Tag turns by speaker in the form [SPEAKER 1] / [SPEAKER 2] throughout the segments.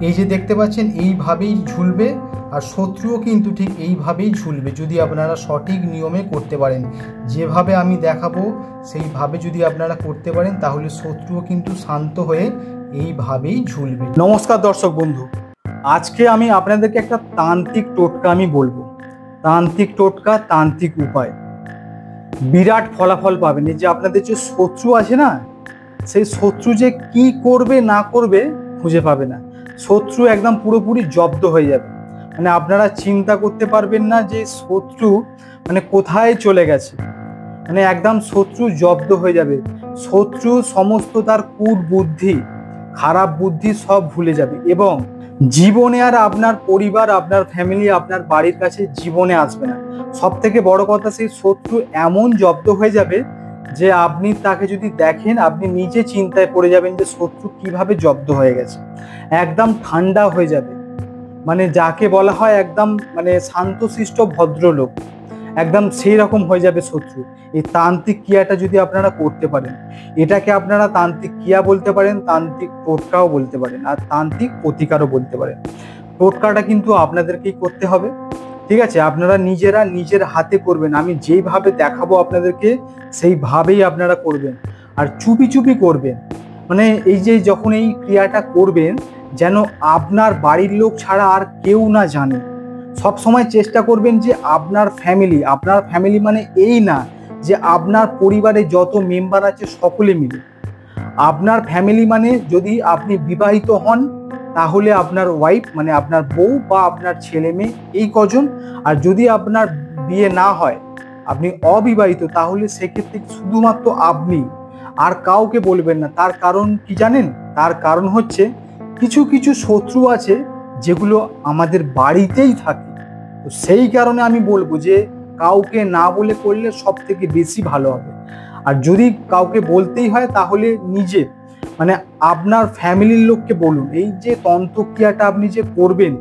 [SPEAKER 1] এই যে দেখতে পাচ্ছেন এইভাবেই ঝুলবে, আর শত্রুও কিন্তু ঠিক এইভাবেই ঝুলবে যদি আপনারা সঠিক নিয়মে করতে পারেন। যেভাবে আমি দেখাবো সেইভাবে যদি আপনারা করতে পারেন তাহলে শত্রুও কিন্তু শান্ত হয়ে এইভাবেই ঝুলবে। নমস্কার দর্শক বন্ধু, আজকে আমি আপনাদেরকে একটা তান্ত্রিক টোটকা আমি বলবো। তান্ত্রিক টোটকা, তান্ত্রিক উপায়, বিরাট ফলাফল পাবেন। এই যে আপনাদের যে শত্রু আছে না, সেই শত্রু যে কি করবে না করবে খুঁজে পাবে না। শত্রু একদম পুরোপুরি জব্দ হয়ে যাবে। মানে আপনারা চিন্তা করতে পারবেন না যে শত্রু মানে কোথায় চলে গেছে। মানে একদম শত্রু জব্দ হয়ে যাবে। শত্রু সমস্ত তার কূট বুদ্ধি, খারাপ বুদ্ধি সব ভুলে যাবে এবং জীবনে আর আপনার পরিবার, আপনার ফ্যামিলি, আপনার বাড়ির কাছে জীবনে আসবে না। সব থেকে বড় কথা, সেই শত্রু এমন জব্দ হয়ে যাবে যে আপনি তাকে যদি দেখেন আপনি নিজে চিন্তায় পড়ে যাবেন যে শত্রু কিভাবে জব্দ হয়ে গেছে। একদম ঠান্ডা হয়ে যাবে, মানে যাকে বলা হয় একদম মানে শান্তশিষ্ট ভদ্রলোক, একদম সেই রকম হয়ে যাবে শত্রু। এই তান্ত্রিক ক্রিয়াটা যদি আপনারা করতে পারেন, এটাকে আপনারা তান্ত্রিক ক্রিয়া বলতে পারেন, তান্ত্রিক টোটকাও বলতে পারেন, আর তান্ত্রিক প্রতিকারও বলতে পারেন। টোটকাটা কিন্তু আপনাদেরকেই করতে হবে, ঠিক আছে? আপনারা নিজেরা নিজের হাতে করবেন। আমি যেইভাবে দেখাবো আপনাদেরকে সেইভাবেই আপনারা করবেন, আর চুপি চুপি করবেন। মানে এই যে যখন এই ক্রিয়াটা করবেন যেন আপনার বাড়ির লোক ছাড়া আর কেউ না জানে। সব সময় চেষ্টা করবেন যে আপনার ফ্যামিলি মানে এই না যে আপনার পরিবারে যত মেম্বার আছে সকলে মিলে। আপনার ফ্যামিলি মানে যদি আপনি বিবাহিত হন তাহলে আপনার ওয়াইফ মানে আপনার বউ বা আপনার ছেলে মেয়ে, এই কজন। আর যদি আপনার বিয়ে না হয়, আপনি অবিবাহিত, তাহলে সেক্ষেত্রে শুধুমাত্র আপনি, আর কাউকে বলবেন না। তার কারণ কি জানেন? তার কারণ হচ্ছে কিছু কিছু শত্রু আছে যেগুলো আমাদের বাড়িতেই থাকে। তো সেই কারণে আমি বলবো যে কাউকে না বলে করলে সব থেকে বেশি ভালো হবে। আর যদি কাউকে বলতেই হয় তাহলে নিজে মানে আপনার ফ্যামিলির লোককে বলুন। এই যে তন্ত্রক্রিয়াটা আপনি যে করবেন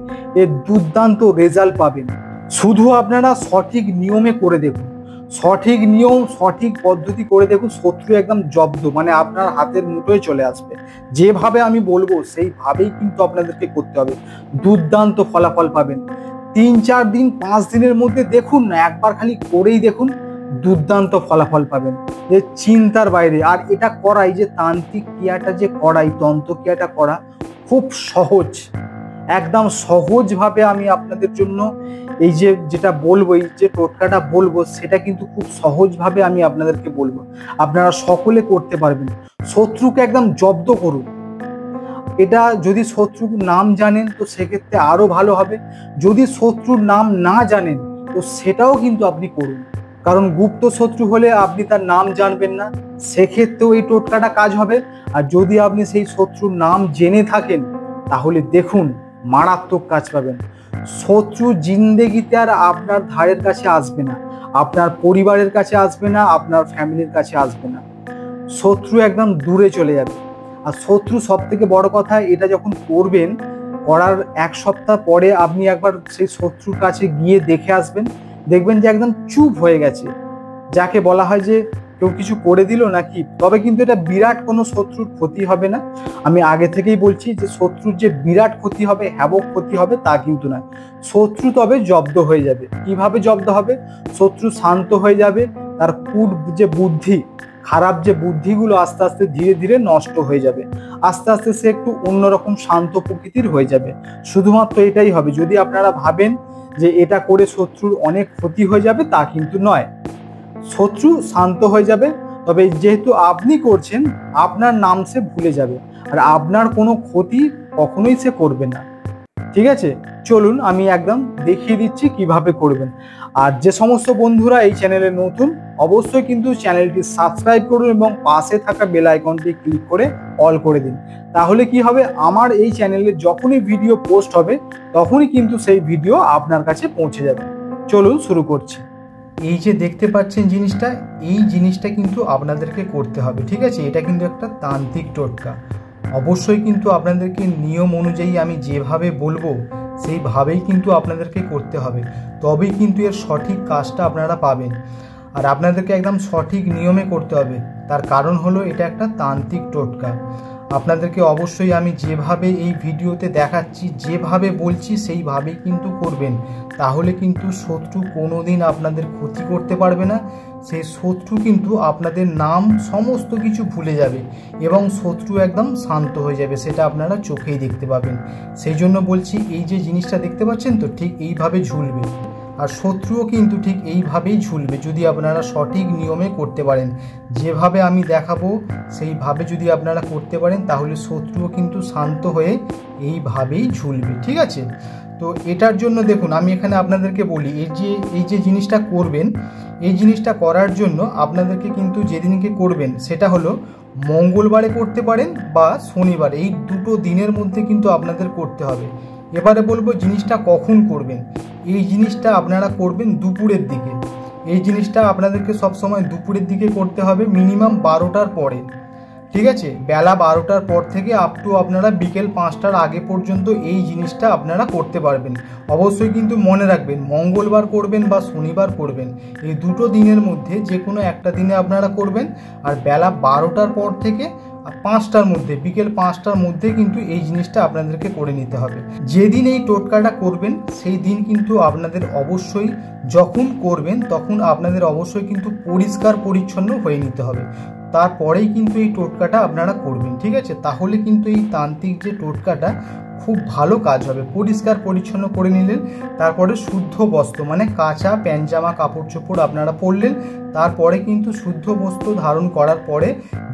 [SPEAKER 1] এর দুর্দান্ত রেজাল্ট পাবেন। শুধু আপনারা সঠিক নিয়মে করে দেখুন, সঠিক নিয়ম সঠিক পদ্ধতি করে দেখুন, শত্রু একদম জব্দ, মানে আপনার হাতের মুঠোয় চলে আসবে। যেভাবে আমি বলবো সেইভাবেই কিন্তু আপনাদেরকে করতে হবে। দুর্দান্ত ফলাফল পাবেন। 3-4 দিন 5 দিনের মধ্যে দেখুন না, একবার খালি করেই দেখুন, দুর্দান্ত ফলাফল পাবেন, যে চিন্তার বাইরে। আর এটা করাই, যে তান্ত্রিক ক্রিয়াটা যে করাই, তন্ত্র ক্রিয়াটা করা খুব সহজ, একদম সহজভাবে আমি আপনাদের জন্য এই যে যেটা বলবো, এই যে টোটকাটা বলবো সেটা কিন্তু খুব সহজভাবে আমি আপনাদেরকে বলবো। আপনারা সকলে করতে পারবেন। শত্রুকে একদম জব্দ করুন। এটা যদি শত্রুর নাম জানেন তো সেক্ষেত্রে আরো ভালো হবে। যদি শত্রুর নাম না জানেন তো সেটাও কিন্তু আপনি করুন, কারণ গুপ্ত শত্রু হলে আপনি তার নাম জানবেন না, সেক্ষেত্রেও এই টোটকাটা কাজ হবে। আর যদি আপনি সেই শত্রুর নাম জেনে থাকেন তাহলে দেখুন মারাত্মক কাজ পাবেন। শত্রু জিন্দেগিতে আর আপনার ধারের কাছে আসবে না, আপনার পরিবারের কাছে আসবে না, আপনার ফ্যামিলির কাছে আসবে না। শত্রু একদম দূরে চলে যাবে। আর শত্রু, সব থেকে বড় কথা, এটা যখন করবেন, করার 1 সপ্তাহ পরে আপনি একবার সেই শত্রুর কাছে গিয়ে দেখে আসবেন, দেখবেন যে একদম চুপ হয়ে গেছে। যাকে বলা হয় যে কেউ কিছু করে দিল নাকি। তবে কিন্তু এটা বিরাট কোনো শত্রুর ক্ষতি হবে না। আমি আগে থেকেই বলছি যে শত্রুর যে বিরাট ক্ষতি হবে, হ্যাবক ক্ষতি হবে, তা কিন্তু না। শত্রু তবে জব্দ হয়ে যাবে। কিভাবে জব্দ হবে? শত্রু শান্ত হয়ে যাবে, তার কূট যে বুদ্ধি, খারাপ যে বুদ্ধিগুলো আস্তে আস্তে ধীরে ধীরে নষ্ট হয়ে যাবে। আস্তে আস্তে সে একটু অন্যরকম শান্ত প্রকৃতির হয়ে যাবে। শুধুমাত্র এটাই হবে। যদি আপনারা ভাবেন যে এটা করে শত্রুর অনেক ক্ষতি হয়ে যাবে, তা কিন্তু নয়। শত্রু শান্ত হয়ে যাবে, তবে যেহেতু আপনি করছেন আপনার নাম সে ভুলে যাবে, আর আপনার কোনো ক্ষতি কখনোই সে করবে না। ঠিক আছে, চলুন আমি একদম দেখিয়ে দিচ্ছি কিভাবে করবেন। আর যে সমস্ত বন্ধুরা এই চ্যানেলে নতুন, অবশ্যই কিন্তু চ্যানেলটি সাবস্ক্রাইব করুন এবং পাশে থাকা বেল আইকনটি ক্লিক করে অল করে দিন। তাহলে কি হবে, আমার এই চ্যানেলে যখনই ভিডিও পোস্ট হবে তখনই কিন্তু সেই ভিডিও আপনার কাছে পৌঁছে যাবে। চলুন শুরু করছি। এই যে দেখতে পাচ্ছেন জিনিসটা, এই জিনিসটা কিন্তু আপনাদেরকে করতে হবে, ঠিক আছে? এটা কিন্তু একটা তান্ত্রিক টোটকা। অবশ্যই কিন্তু আপনাদেরকে নিয়ম অনুযায়ী আমি যেভাবে বলবো সেইভাবেই কিন্তু আপনাদেরকে করতে হবে, তবেই কিন্তু এর সঠিক কাজটা আপনারা পাবেন। আর আপনাদেরকে একদম সঠিক নিয়মে করতে হবে। তার কারণ হলো এটা একটা তান্ত্রিক টোটকা। আপনাদেরকে অবশ্যই আমি যেভাবে এই ভিডিওতে দেখাচ্ছি, যেভাবে বলছি সেইভাবেই কিন্তু করবেন, তাহলে কিন্তু শত্রু কোনোদিন আপনাদের ক্ষতি করতে পারবে না। সেই শত্রু কিন্তু আপনাদের নাম সমস্ত কিছু ভুলে যাবে এবং শত্রু একদম শান্ত হয়ে যাবে, সেটা আপনারা চোখেই দেখতে পাবেন। সেই জন্য বলছি, এই যে জিনিসটা দেখতে পাচ্ছেন তো, ঠিক এইভাবে ঝুলবে, আর শত্রুও কিন্তু ঠিক এইভাবেই ঝুলবে যদি আপনারা সঠিক নিয়মে করতে পারেন। যেভাবে আমি দেখাবো সেইভাবে যদি আপনারা করতে পারেন, তাহলে শত্রুও কিন্তু শান্ত হয়ে এইভাবেই ঝুলবে। ঠিক আছে, তো এটার জন্য দেখুন আমি এখানে আপনাদেরকে বলি, এই যে জিনিসটা করবেন, এই জিনিসটা করার জন্য আপনাদেরকে কিন্তু যেদিনকে করবেন সেটা হলো মঙ্গলবারে করতে পারেন বা শনিবার, এই দুটো দিনের মধ্যে কিন্তু আপনাদের করতে হবে। এবারে বলবো জিনিসটা কখন করবেন। এই জিনিসটা আপনারা করবেন দুপুরের দিকে। এই জিনিসটা আপনাদেরকে সবসময় দুপুরের দিকে করতে হবে, মিনিমাম 12টার পরে। ঠিক আছে, বেলা 12টার পর থেকে আপ টু আপনারা বিকেল 5টার আগে পর্যন্ত এই জিনিসটা আপনারা করতে পারবেন। অবশ্যই কিন্তু মনে রাখবেন, মঙ্গলবার করবেন বা শনিবার করবেন, এই দুটো দিনের মধ্যে যে কোনো একটা দিনে আপনারা করবেন। আর বেলা 12টার পর থেকে 5টার মধ্যে, বিকেল 5টার মধ্যে কিন্তু এই জিনিসটা আপনাদেরকে করে নিতে হবে। যেদিন এই টোটকাটা করবেন সেই দিন কিন্তু আপনাদের অবশ্যই, যখন করবেন তখন আপনাদের অবশ্যই কিন্তু পরিষ্কার পরিচ্ছন্ন হয়ে নিতে হবে। তারপরেই কিন্তু এই টোটকাটা আপনারা করবেন। ঠিক আছে, তাহলে কিন্তু এই তান্ত্রিক যে টোটকাটা খুব ভালো কাজ হবে। পরিষ্কার পরিচ্ছন্ন করে নিলেন, তারপরে শুদ্ধ বস্ত্র মানে কাঁচা প্যান্ট জামা কাপড় চোপড় আপনারা পরলেন, তারপরে কিন্তু শুদ্ধ বস্ত্র ধারণ করার পরে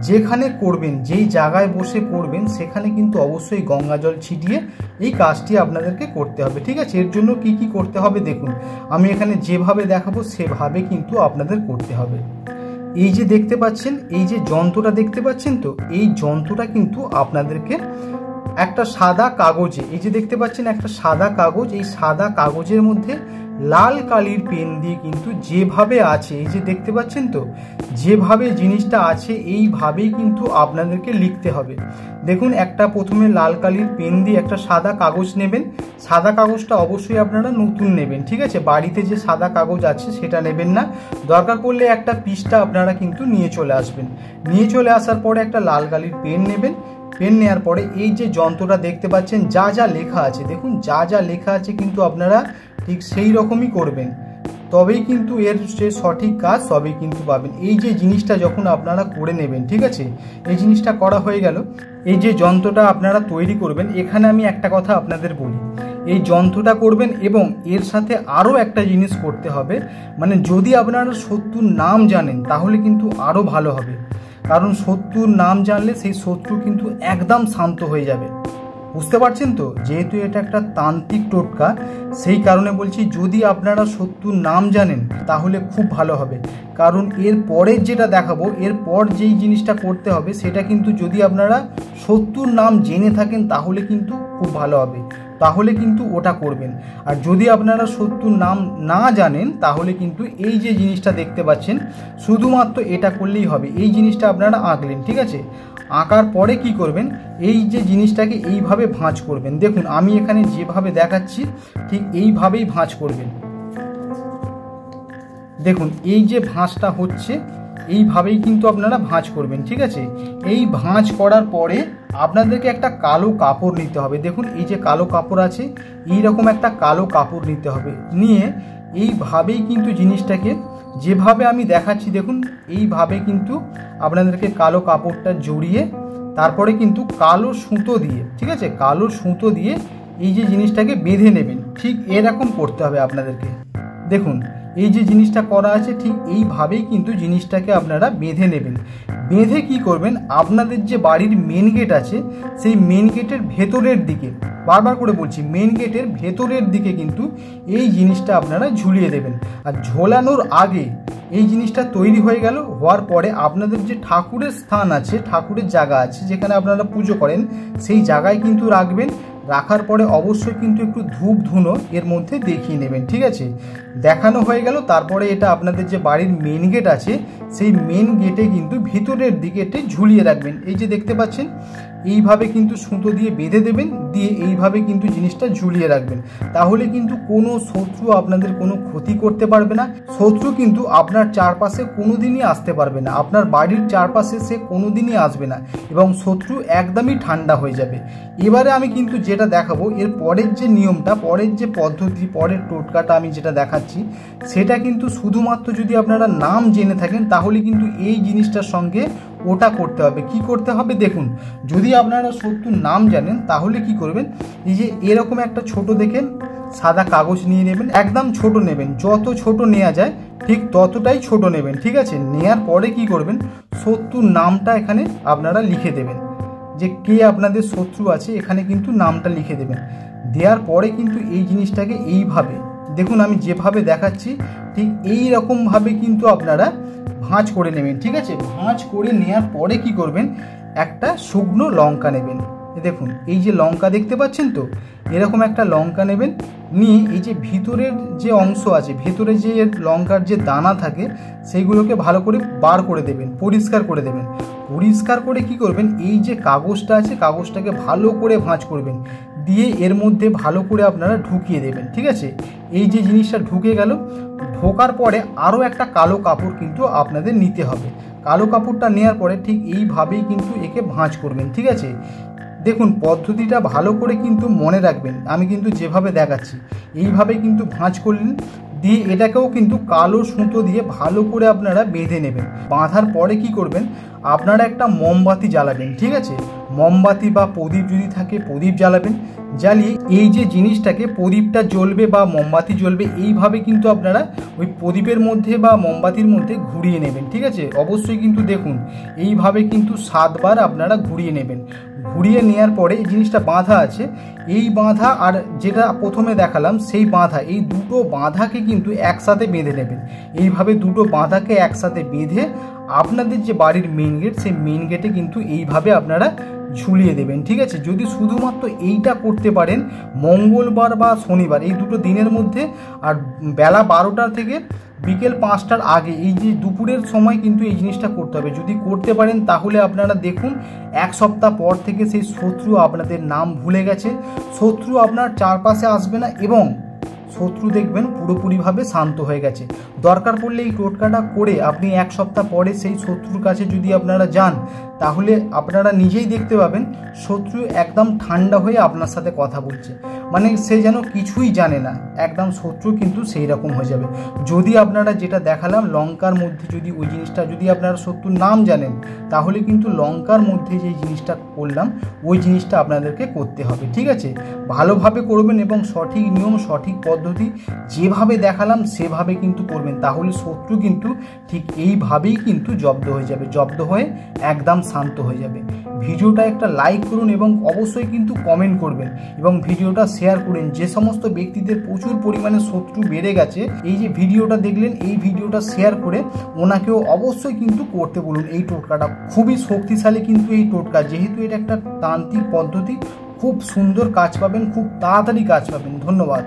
[SPEAKER 1] যেখানে করবেন, যেই জায়গায় বসে করবেন, সেখানে কিন্তু অবশ্যই গঙ্গা জল ছিটিয়ে এই কাজটি আপনাদেরকে করতে হবে। ঠিক আছে, এর জন্য কি কি করতে হবে দেখুন, আমি এখানে যেভাবে দেখাবো সেভাবে কিন্তু আপনাদের করতে হবে। এই যে দেখতে পাচ্ছেন, এই যে যন্ত্রটা দেখতে পাচ্ছেন তো, এই যন্ত্রটা কিন্তু আপনাদেরকে একটা সাদা কাগজে, এই যে দেখতে পাচ্ছেন একটা সাদা কাগজ, এই সাদা কাগজের মধ্যে লাল কালির পেন দিয়ে কিন্তু যেভাবে আছে, এই যে দেখতে পাচ্ছেন তো, যেভাবে জিনিসটা আছে এইভাবেই কিন্তু আপনাদেরকে লিখতে হবে। দেখুন, একটা প্রথমে লাল কালির পেন দিয়ে একটা সাদা কাগজ নেবেন। সাদা কাগজটা অবশ্যই আপনারা নতুন নেবেন। ঠিক আছে, বাড়িতে যে সাদা কাগজ আছে সেটা নেবেন না, দরকার পড়লে একটা পৃষ্ঠা আপনারা কিন্তু নিয়ে চলে আসবেন। নিয়ে চলে আসার পরে একটা লাল কালির পেন নেবেন। পেন নেওয়ার পরে এই যে যন্ত্রটা দেখতে পাচ্ছেন, যা যা লেখা আছে, দেখুন যা যা লেখা আছে কিন্তু আপনারা ঠিক সেই রকমই করবেন, তবেই কিন্তু এর যে সঠিক কাজ সবই কিন্তু পাবেন। এই যে জিনিসটা যখন আপনারা করে নেবেন, ঠিক আছে, এই জিনিসটা করা হয়ে গেল। এই যে যন্ত্রটা আপনারা তৈরি করবেন, এখানে আমি একটা কথা আপনাদের বলি, এই যন্ত্রটা করবেন এবং এর সাথে আরও একটা জিনিস করতে হবে, মানে যদি আপনারা শত্রুর নাম জানেন তাহলে কিন্তু আরও ভালো হবে, কারণ শত্রুর নাম জানলে সেই শত্রু কিন্তু একদম শান্ত হয়ে যাবে। বুঝতে পারছেন তো, যেহেতু এটা একটা তান্ত্রিক টোটকা সেই কারণে বলছি, যদি আপনারা শত্রুর নাম জানেন তাহলে খুব ভালো হবে। কারণ এর পরের যেটা দেখাবো, এরপর যেই জিনিসটা করতে হবে সেটা কিন্তু যদি আপনারা শত্রুর নাম জেনে থাকেন তাহলে কিন্তু খুব ভালো হবে, তাহলে কিন্তু ওটা করবেন। আর যদি আপনারা শত্রুর নাম না জানেন তাহলে কিন্তু এই যে জিনিসটা দেখতে পাচ্ছেন, শুধুমাত্র এটা করলেই হবে। এই জিনিসটা আপনারা আঁকলেন, ঠিক আছে, আঁকার পরে কি করবেন, এই যে জিনিসটাকে এইভাবে ভাঁজ করবেন। দেখুন আমি এখানে যেভাবে দেখাচ্ছি ঠিক এইভাবেই ভাঁজ করবেন। দেখুন এই যে ভাঁজটা হচ্ছে এইভাবেই কিন্তু আপনারা ভাঁজ করবেন। ঠিক আছে, এই ভাঁজ করার পরে আপনাদেরকে একটা কালো কাপড় নিতে হবে। দেখুন এই যে কালো কাপড় আছে, এইরকম একটা কালো কাপড় নিতে হবে। নিয়ে এইভাবেই কিন্তু জিনিসটাকে যেভাবে আমি দেখাচ্ছি, দেখুন এইভাবে কিন্তু আপনাদেরকে কালো কাপড়টা জড়িয়ে তারপরে কিন্তু কালো সুতো দিয়ে, ঠিক আছে, কালো সুতো দিয়ে এই যে জিনিসটাকে বেঁধে নেবেন। ঠিক এরকম করতে হবে আপনাদেরকে। দেখুন এই যে জিনিসটা করা আছে ঠিক এইভাবেই কিন্তু জিনিসটাকে আপনারা বেঁধে নেবেন। বেঁধে কি করবেন, আপনাদের যে বাড়ির মেন গেট আছে সেই মেন গেটের ভেতরের দিকে, বারবার করে বলছি, মেন গেটের ভেতরের দিকে কিন্তু এই জিনিসটা আপনারা ঝুলিয়ে দেবেন। আর ঝোলানোর আগে এই জিনিসটা তৈরি হয়ে গেল, হওয়ার পরে আপনাদের যে ঠাকুরের স্থান আছে, ঠাকুরের জায়গা আছে যেখানে আপনারা পুজো করেন, সেই জায়গায় কিন্তু রাখবেন। রাখার পরে অবশ্যই কিন্তু একটু ধূপ ধুনো এর মধ্যে দেখিয়ে নেবেন। ঠিক আছে, দেখানো হয়ে গেল। তারপরে এটা আপনাদের যে বাড়ির মেন গেট আছে সেই মেন গেটে কিন্তু ভিতরের দিকে ঝুলিয়ে রাখবেন। এই যে দেখতে পাচ্ছেন এইভাবে কিন্তু সুতো দিয়ে বেঁধে দেবেন। দিয়ে এইভাবে কিন্তু জিনিসটা ঝুলিয়ে রাখবেন। তাহলে কিন্তু কোনো শত্রু আপনাদের কোনো ক্ষতি করতে পারবে না। শত্রু কিন্তু আপনার চারপাশে কোনোদিনই আসতে পারবে না, আপনার বাড়ির চারপাশে সে কোনোদিনই আসবে না এবং শত্রু একদমই ঠান্ডা হয়ে যাবে। এবারে আমি কিন্তু যেটা দেখাবো এর পরের যে নিয়মটা, পরের যে পদ্ধতি, পরের টোটকাটা আমি যেটা দেখাচ্ছি সেটা কিন্তু শুধুমাত্র যদি আপনারা নাম জেনে থাকেন তাহলে কিন্তু এই জিনিসটার সঙ্গে ওটা করতে হবে। কি করতে হবে দেখুন, যদি আপনারা শত্রুর নাম জানেন তাহলে কি করবেন, এই যে এরকম একটা ছোট দেখেন সাদা কাগজ নিয়ে নেবেন, একদম ছোট নেবেন, যত ছোট নেওয়া যায় ঠিক ততটাই ছোট নেবেন, ঠিক আছে। নেয়ার পরে কি করবেন, শত্রুর নামটা এখানে আপনারা লিখে দেবেন, যে কে আপনাদের শত্রু আছে এখানে কিন্তু নামটা লিখে দেবেন। দেওয়ার পরে কিন্তু এই জিনিসটাকে এইভাবে দেখুন আমি যেভাবে দেখাচ্ছি ঠিক এই রকমভাবে কিন্তু আপনারা ভাঁজ করে নেবেন, ঠিক আছে। ভাঁজ করে নেওয়ার পরে কি করবেন, একটা শুকনো লঙ্কা নেবেন, দেখুন এই যে লঙ্কা দেখতে পাচ্ছেন তো, এরকম একটা লঙ্কা নেবেন, নিয়ে এই যে ভিতরের যে অংশ আছে, ভেতরে যে লঙ্কার যে দানা থাকে সেইগুলোকে ভালো করে বার করে দেবেন, পরিষ্কার করে দেবেন। পরিষ্কার করে কি করবেন, এই যে কাগজটা আছে কাগজটাকে ভালো করে ভাঁজ করবেন, দিয়ে এর মধ্যে ভালো করে আপনারা ঢুকিয়ে দেবেন, ঠিক আছে। এই যে জিনিসটা ঢুকে গেল, ঢোকার পরে আরও একটা কালো কাপড় কিন্তু আপনাদের নিতে হবে। কালো কাপড়টা নেওয়ার পরে ঠিক এইভাবেই কিন্তু একে ভাঁজ করবেন, ঠিক আছে। দেখুন পদ্ধতিটা ভালো করে কিন্তু মনে রাখবেন, আমি কিন্তু যেভাবে দেখাচ্ছি এইভাবে কিন্তু ভাঁজ করলেন, দিয়ে এটাকেও কিন্তু কালো সুতো দিয়ে ভালো করে আপনারা বেঁধে নেবেন। বাঁধার পরে কি করবেন, আপনারা একটা মোমবাতি জ্বালাবেন, ঠিক আছে। মোমবাতি বা প্রদীপ যদি থাকে প্রদীপ জ্বালাবেন, জ্বালিয়ে এই যে জিনিসটাকে প্রদীপটা জ্বলবে বা মোমবাতি জ্বলবে এইভাবে কিন্তু আপনারা ওই প্রদীপের মধ্যে বা মোমবাতির মধ্যে ঘুরিয়ে নেবেন, ঠিক আছে। অবশ্যই কিন্তু দেখুন এইভাবে কিন্তু 7 বার আপনারা ঘুরিয়ে নেবেন। ঘুরিয়ে নেওয়ার পরে এই জিনিসটা বাঁধা আছে, এই বাঁধা আর যেটা প্রথমে দেখালাম সেই বাঁধা, এই দুটো বাঁধাকে কিন্তু একসাথে বেঁধে নেবেন। এইভাবে দুটো বাঁধাকে একসাথে বেঁধে আপনাদের যে বাড়ির মেন গেট সেই মেন গেটে কিন্তু এইভাবে আপনারা ঝুলিয়ে দেবেন, ঠিক আছে। যদি শুধুমাত্র এইটা করতে পারেন মঙ্গলবার বা শনিবার এই দুটো দিনের মধ্যে, আর বেলা 12টা থেকে বিকেল 5টার আগে, এই যে দুপুরের সময় কিন্তু এই জিনিসটা করতে হবে। যদি করতে পারেন তাহলে আপনারা দেখুন 1 সপ্তাহ পর থেকে সেই শত্রু আপনাদের নাম ভুলে গেছে, শত্রু আপনার চারপাশে আসবে না এবং শত্রু দেখবেন পুরোপুরিভাবে শান্ত হয়ে গেছে। দরকার পড়লে এই টোটকাটা করে আপনি 1 সপ্তাহ পরে সেই শত্রুর কাছে যদি আপনারা যান তাহলে আপনারা নিজেই দেখতে পাবেন শত্রু একদম ঠান্ডা হয়ে আপনার সাথে কথা বলছে, মানে সে যেন কিছুই জানে না, একদম শত্রু কিন্তু সেই রকম হয়ে যাবে। যদি আপনারা যেটা দেখালাম লঙ্কার মধ্যে যদি ওই জিনিসটা, যদি আপনারা শত্রুর নাম জানেন তাহলে কিন্তু লঙ্কার মধ্যে যে জিনিসটা করলাম ওই জিনিসটা আপনাদেরকে করতে হবে, ঠিক আছে। ভালোভাবে করবেন এবং সঠিক নিয়ম সঠিক পদ্ধতি যেভাবে দেখালাম সেভাবে কিন্তু করবেন, তাহলে শত্রু কিন্তু ঠিক এইভাবেই কিন্তু জব্দ হয়ে যাবে, জব্দ হয়ে একদম শান্ত হয়ে যাবে। ভিডিওটা একটা লাইক করুন এবং অবশ্যই কিন্তু কমেন্ট করবেন এবং ভিডিওটা শেয়ার করুন। যে সমস্ত ব্যক্তিদের প্রচুর পরিমাণে শত্রু বেড়ে গেছে, এই যে ভিডিওটা দেখলেন এই ভিডিওটা শেয়ার করে ওনাকেও অবশ্যই কিন্তু করতে বলুন। এই টোটকাটা খুবই শক্তিশালী কিন্তু এই টোটকা, যেহেতু এটা একটা তান্ত্রিক পদ্ধতি, খুব সুন্দর কাজ পাবেন, খুব তাড়াতাড়ি কাজ পাবেন। ধন্যবাদ।